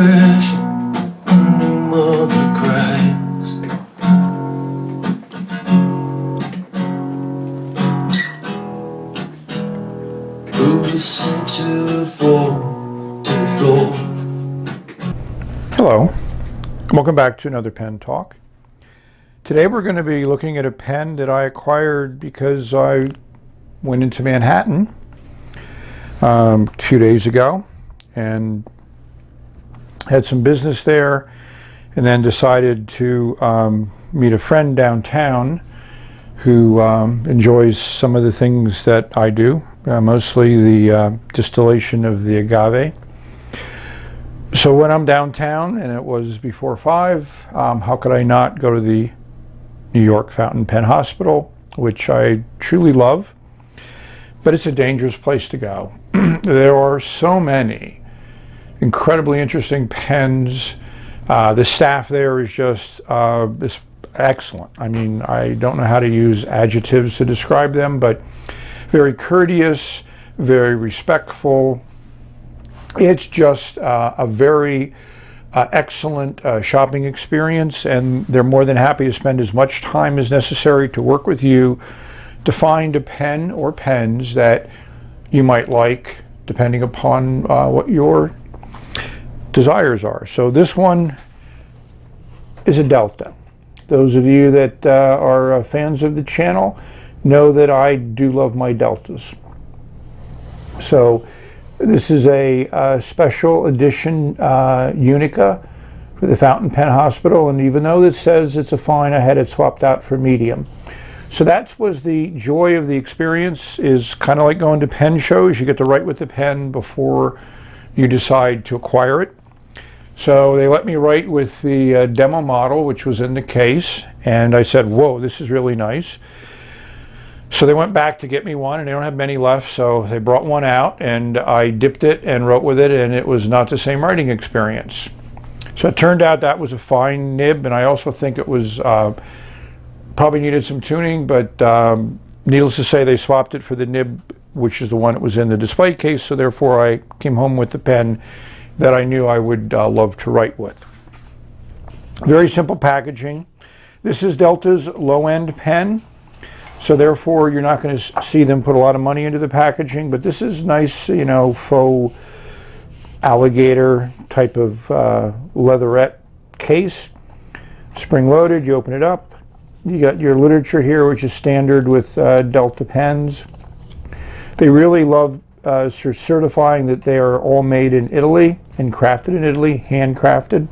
crash, a new mother cries. Who listened to the fall, to the floor? Hello, welcome back to another pen talk. Today we're going to be looking at a pen that I acquired because I went into Manhattan a few days ago and had some business there, and then decided to meet a friend downtown who enjoys some of the things that I do, mostly the distillation of the agave. So when I'm downtown, and it was before 5, how could I not go to the New York Fountain Pen Hospital, which I truly love, but it's a dangerous place to go. There are so many incredibly interesting pens. The staff there is just is excellent. I mean, I don't know how to use adjectives to describe them, but very courteous, very respectful. It's just a very excellent shopping experience, and they're more than happy to spend as much time as necessary to work with you to find a pen or pens that you might like, depending upon what your desires are. So this one is a Delta. Those of you that are fans of the channel know that I do love my Deltas. So this is a special edition Unica for the Fountain Pen Hospital, and even though it says it's a fine, I had it swapped out for medium. So that was the joy of the experience, is kind of like going to pen shows. You get to write with the pen before you decide to acquire it. So they let me write with the demo model, which was in the case, and I said, whoa, this is really nice. So they went back to get me one, and they don't have many left, so they brought one out, and I dipped it and wrote with it, and it was not the same writing experience. So it turned out that was a fine nib, and I also think it was probably needed some tuning, but needless to say, they swapped it for the nib, which is the one that was in the display case, so therefore I came home with the pen that I knew I would love to write with. Very simple packaging. This is Delta's low-end pen, so therefore you're not going to see them put a lot of money into the packaging, but this is nice, you know, faux alligator type of leatherette case. Spring-loaded, you open it up. You got your literature here, which is standard with Delta pens. They really love certifying that they are all made in Italy and crafted in Italy, handcrafted.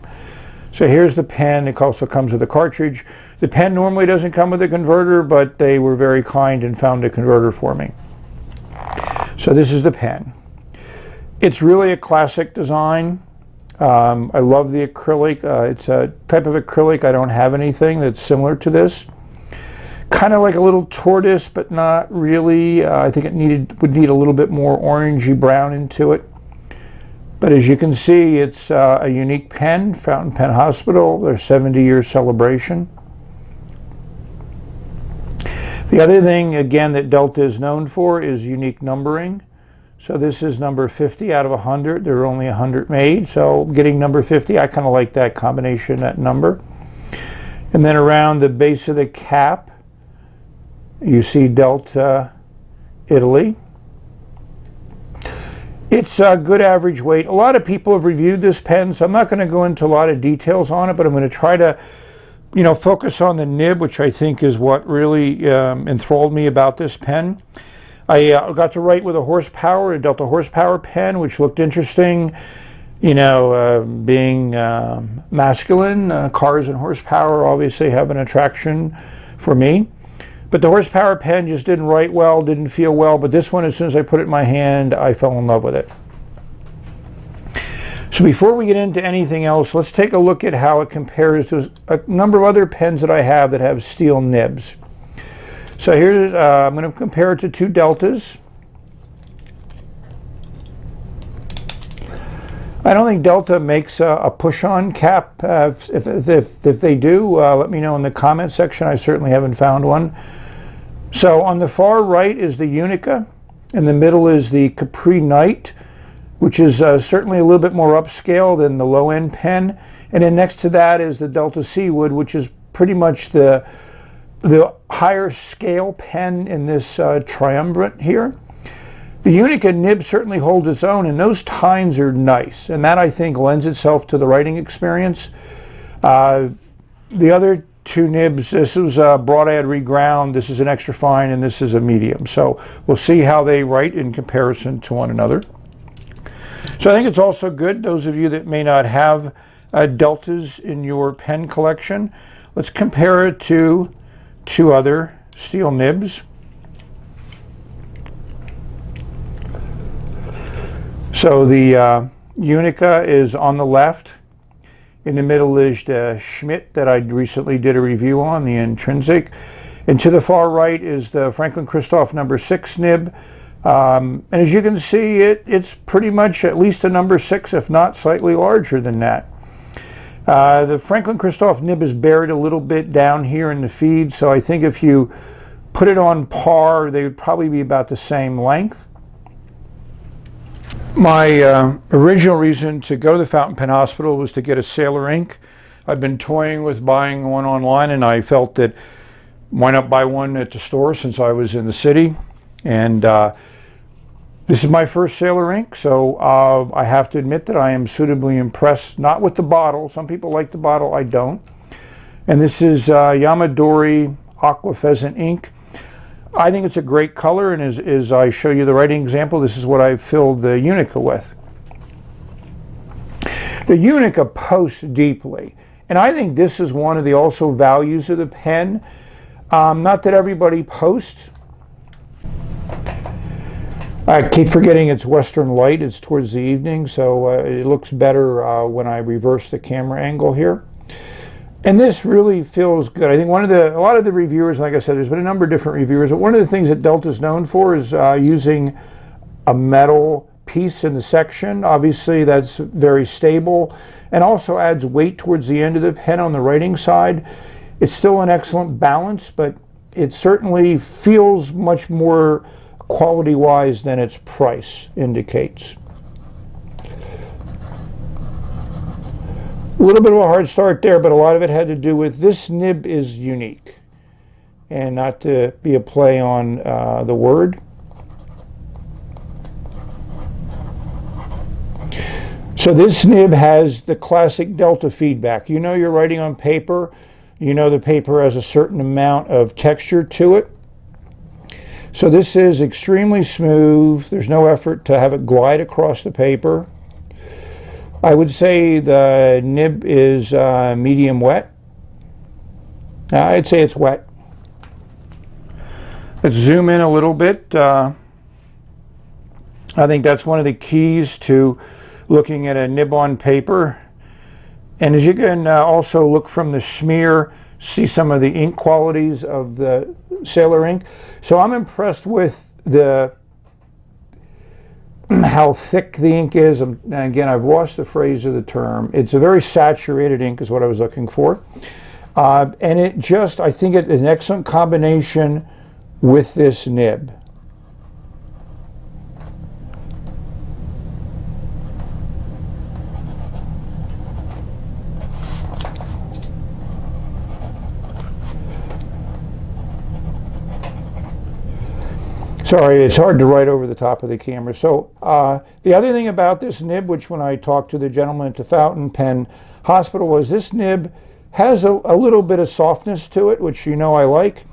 So here's the pen. It also comes with a cartridge. The pen normally doesn't come with a converter, but they were very kind and found a converter for me. So this is the pen. It's really a classic design. I love the acrylic. It's a type of acrylic. I don't have anything that's similar to this. Kind of like a little tortoise, but not really. I think it would need a little bit more orangey brown into it. But as you can see, it's a unique pen, Fountain Pen Hospital, their 70-year celebration. The other thing, again, that Delta is known for is unique numbering. So this is number 50 out of 100. There are only 100 made, so getting number 50, I kind of like that combination, that number. And then around the base of the cap, you see Delta Italy. It's a good average weight. A lot of people have reviewed this pen, so I'm not going to go into a lot of details on it, but I'm going to try to, you know, focus on the nib, which I think is what really enthralled me about this pen. I got to write with a horsepower, a Delta horsepower pen, which looked interesting. You know, being masculine, cars and horsepower obviously have an attraction for me. But the horsepower pen just didn't write well, didn't feel well. But this one, as soon as I put it in my hand, I fell in love with it. So before we get into anything else, let's take a look at how it compares to a number of other pens that I have that have steel nibs. So here's, I'm going to compare it to two Deltas. I don't think Delta makes a push-on cap. If they do, let me know in the comment section. I certainly haven't found one. So on the far right is the Unica. In the middle is the Capri Night. which is certainly a little bit more upscale than the low-end pen. And then next to that is the Delta Seawood, which is pretty much the higher scale pen in this triumvirate here. The Unica nib certainly holds its own, and those tines are nice, and that I think lends itself to the writing experience. The other two nibs, this was a broadhead reground, this is an extra fine, and this is a medium. So we'll see how they write in comparison to one another. So I think it's also good, those of you that may not have deltas in your pen collection, let's compare it to two other steel nibs. So the Unica is on the left. In the middle is the Schmidt that I recently did a review on, the intrinsic. And to the far right is the Franklin Christoph number 6 nib. And as you can see, it's pretty much at least a number 6, if not slightly larger than that. The Franklin Christoph nib is buried a little bit down here in the feed, so I think if you put it on par, they would probably be about the same length. My original reason to go to the Fountain Pen Hospital was to get a Sailor ink. I've been toying with buying one online, and I felt that why not buy one at the store since I was in the city. And this is my first Sailor ink, so I have to admit that I am suitably impressed, not with the bottle. Some people like the bottle, I don't. And this is Yamadori Aqua Pheasant ink. I think it's a great color, and as I show you the writing example, this is what I filled the Unica with. The Unica posts deeply, and I think this is one of the also values of the pen. Not that everybody posts. I keep forgetting it's Western light, it's towards the evening, so it looks better when I reverse the camera angle here. And this really feels good. I think a lot of the reviewers, like I said, there's been a number of different reviewers, but one of the things that Delta is known for is using a metal piece in the section. Obviously, that's very stable and also adds weight towards the end of the pen on the writing side. It's still an excellent balance, but it certainly feels much more quality-wise than its price indicates. A little bit of a hard start there, but a lot of it had to do with this nib is unique, and not to be a play on the word. So this nib has the classic Delta feedback. You know you're writing on paper. You know the paper has a certain amount of texture to it. So this is extremely smooth. There's no effort to have it glide across the paper. I would say the nib is medium wet. I'd say it's wet. Let's zoom in a little bit. I think that's one of the keys to looking at a nib on paper. And as you can also look from the smear, see some of the ink qualities of the Sailor ink. So I'm impressed with how thick the ink is. And again, I've lost the phrase of the term. It's a very saturated ink is what I was looking for. And it just, I think it is an excellent combination with this nib. Sorry, it's hard to write over the top of the camera. So the other thing about this nib, which when I talked to the gentleman at the Fountain Pen Hospital, was this nib has a little bit of softness to it, which you know I like.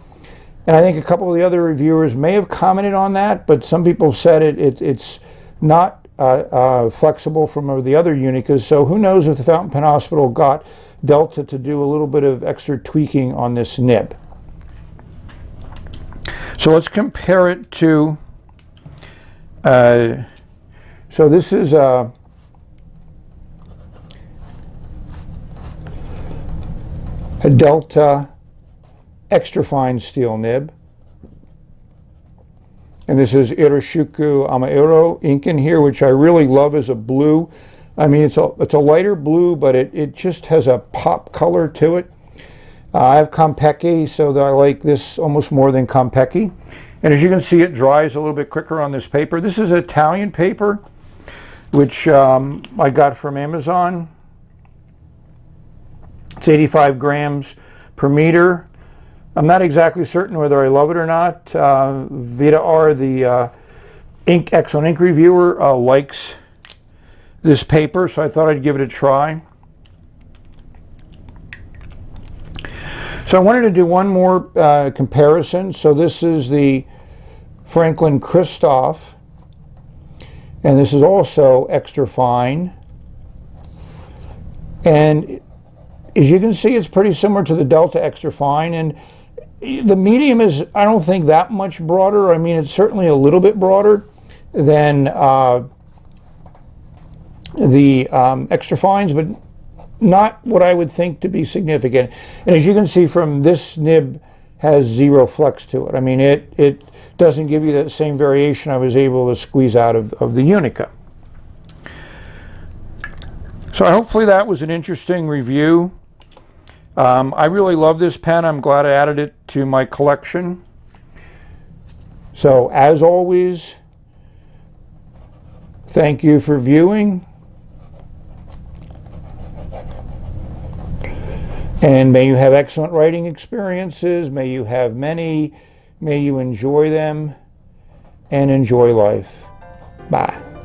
And I think a couple of the other reviewers may have commented on that, but some people said it's not flexible from the other Unicas. So who knows if the Fountain Pen Hospital got Delta to do a little bit of extra tweaking on this nib. So let's compare it to, so this is a Delta extra fine steel nib. And this is Iroshiku Amaero ink in here, which I really love as a blue. I mean, it's a lighter blue, but it just has a pop color to it. I have Compeki, so I like this almost more than Compeki. And as you can see, it dries a little bit quicker on this paper. This is Italian paper. which I got from Amazon. It's 85 grams per meter. I'm not exactly certain whether I love it or not. Vita R, the Excellent Ink Reviewer, likes this paper, so I thought I'd give it a try. So I wanted to do one more comparison. So this is the Franklin Christoph, and this is also extra fine. And as you can see, it's pretty similar to the Delta Extra Fine, and the medium is, I don't think, that much broader. I mean, it's certainly a little bit broader than the Extra Fines, but not what I would think to be significant. And as you can see from this nib, has zero flex to it. I mean, it doesn't give you that same variation I was able to squeeze out of the Unica. So hopefully that was an interesting review. I really love this pen. I'm glad I added it to my collection. So as always, thank you for viewing. And may you have excellent writing experiences. May you have many. May you enjoy them and enjoy life. Bye.